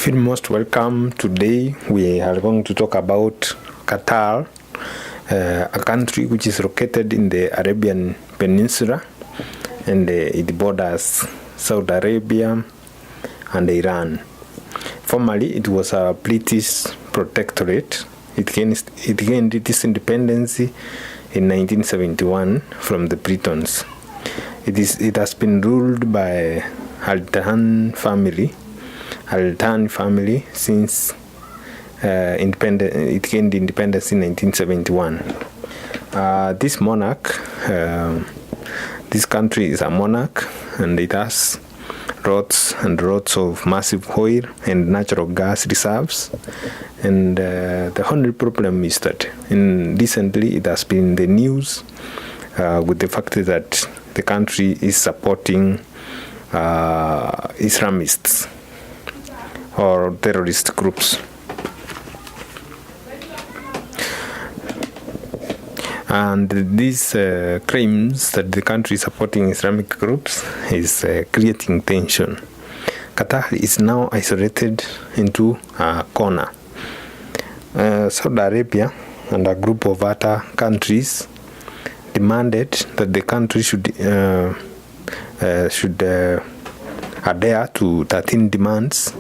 Feel most welcome. Today we are going to talk about Qatar, a country which is located in the Arabian Peninsula, and it borders Saudi Arabia and Iran. Formerly, it was a British protectorate. It gained its independence in 1971 from the Britons. It has been ruled by Al Thani family since it gained independence in 1971. This country is a monarch, and it has lots and lots of massive oil and natural gas reserves. And the only problem is that recently it has been in the news with the fact that the country is supporting Islamists or terrorist groups. And these claims that the country is supporting Islamic groups is creating tension. Qatar is now isolated into a corner. Saudi Arabia and a group of other countries demanded that the country should adhere to 13 demands,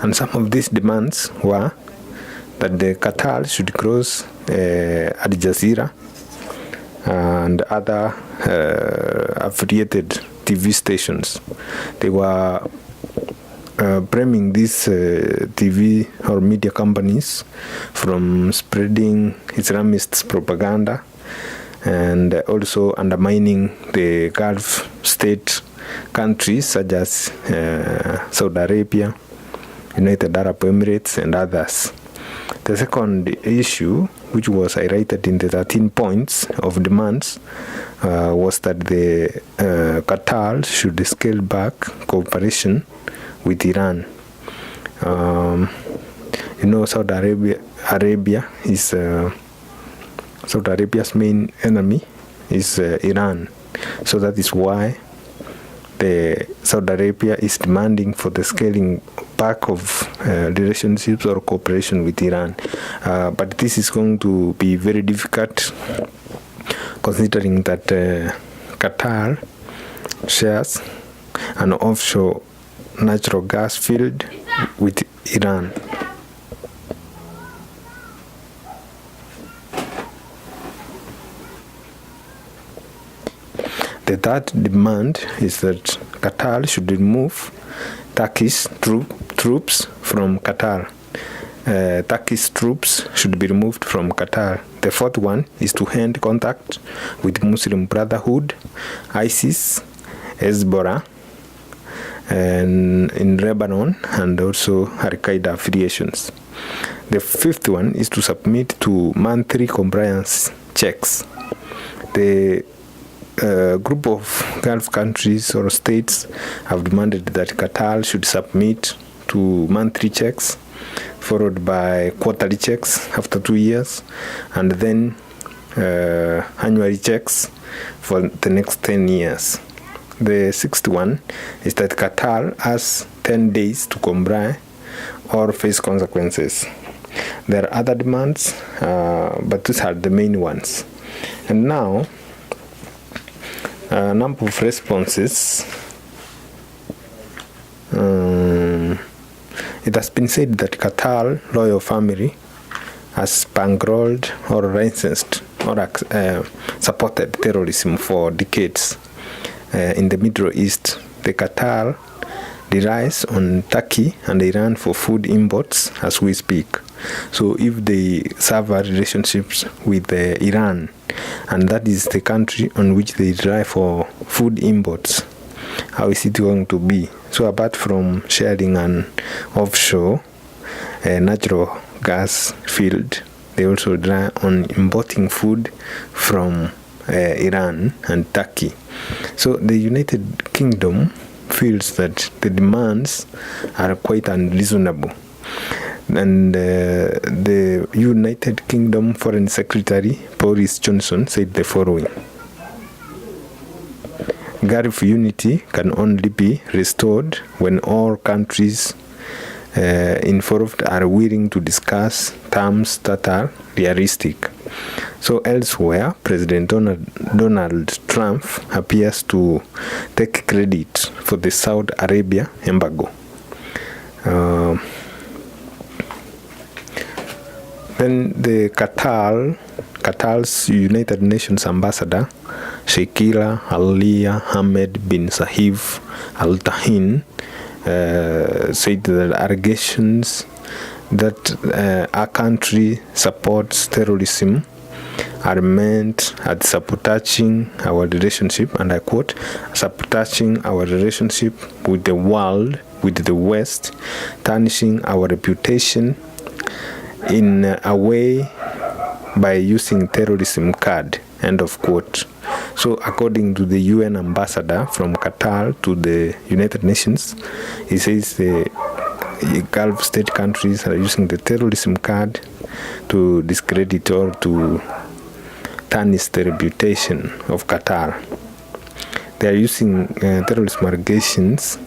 and some of these demands were that the Qatar should close Al Jazeera and other affiliated TV stations. They were blaming these TV or media companies from spreading Islamist propaganda and also undermining the Gulf state countries such as Saudi Arabia, United Arab Emirates, and others. The second issue, which was highlighted in the 13 points of demands, was that the Qatar should scale back cooperation with Iran. Saudi Arabia's main enemy is Iran. So that is why Saudi Arabia is demanding for the scaling back of relationships or cooperation with Iran. But this is going to be very difficult, considering that Qatar shares an offshore natural gas field with Iran. The third demand is that Qatar should remove Turkish troops from Qatar. Turkish troops should be removed from Qatar. The fourth one is to end contact with Muslim Brotherhood, ISIS, Hezbollah, and in Lebanon, and also Al-Qaeda affiliations. The fifth one is to submit to monthly compliance checks. The group of Gulf countries or states have demanded that Qatar should submit to monthly checks, followed by quarterly checks after 2 years, and then annually checks for the next 10 years. The sixth one is that Qatar has 10 days to comply or face consequences. There are other demands, but these are the main ones. And now, a number of responses. It has been said that Qatar royal family has bankrolled or licensed or supported terrorism for decades. In the Middle East, the Qatar relies on Turkey and Iran for food imports as we speak. So if they sever relationships with Iran, and that is the country on which they rely for food imports, how is it going to be? So apart from sharing an offshore natural gas field, they also rely on importing food from Iran and Turkey. So the United Kingdom feels that the demands are quite unreasonable. And the United Kingdom Foreign Secretary Boris Johnson said the following: Gulf unity can only be restored when all countries involved are willing to discuss terms that are realistic. So elsewhere, President Donald Trump appears to take credit for the Saudi Arabia embargo. Then the Qatar's United Nations ambassador, Sheikha Alia Ahmed bin Saif Al Tahin, said that allegations that our country supports terrorism are meant at sabotaging our relationship, and I quote, sabotaging our relationship with the world, with the West, tarnishing our reputation in a way by using terrorism card, end of quote. So according to the UN ambassador from Qatar to the United Nations, he says the Gulf state countries are using the terrorism card to discredit or to tarnish the reputation of Qatar. They are using terrorism allegations.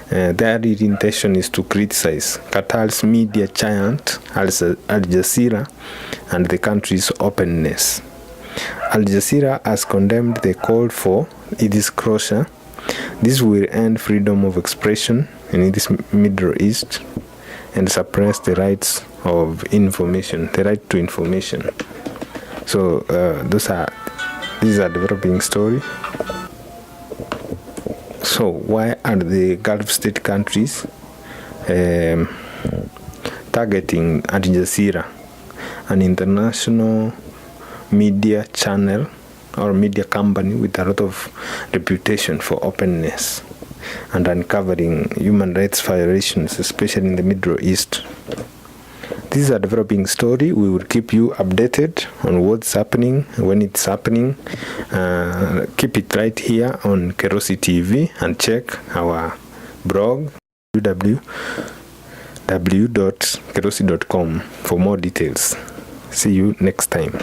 Their intention is to criticize Qatar's media giant Al Jazeera and the country's openness. Al Jazeera has condemned the call for its closure. This will end freedom of expression in this Middle East and suppress the rights of information, the right to information. So these are developing story. So why are the Gulf state countries targeting Al Jazeera, an international media channel or media company with a lot of reputation for openness and uncovering human rights violations, especially in the Middle East? This is a developing story. We will keep you updated on what's happening, when it's happening. Keep it right here on Kerosi TV and check our blog www.kerosi.com for more details. See you next time.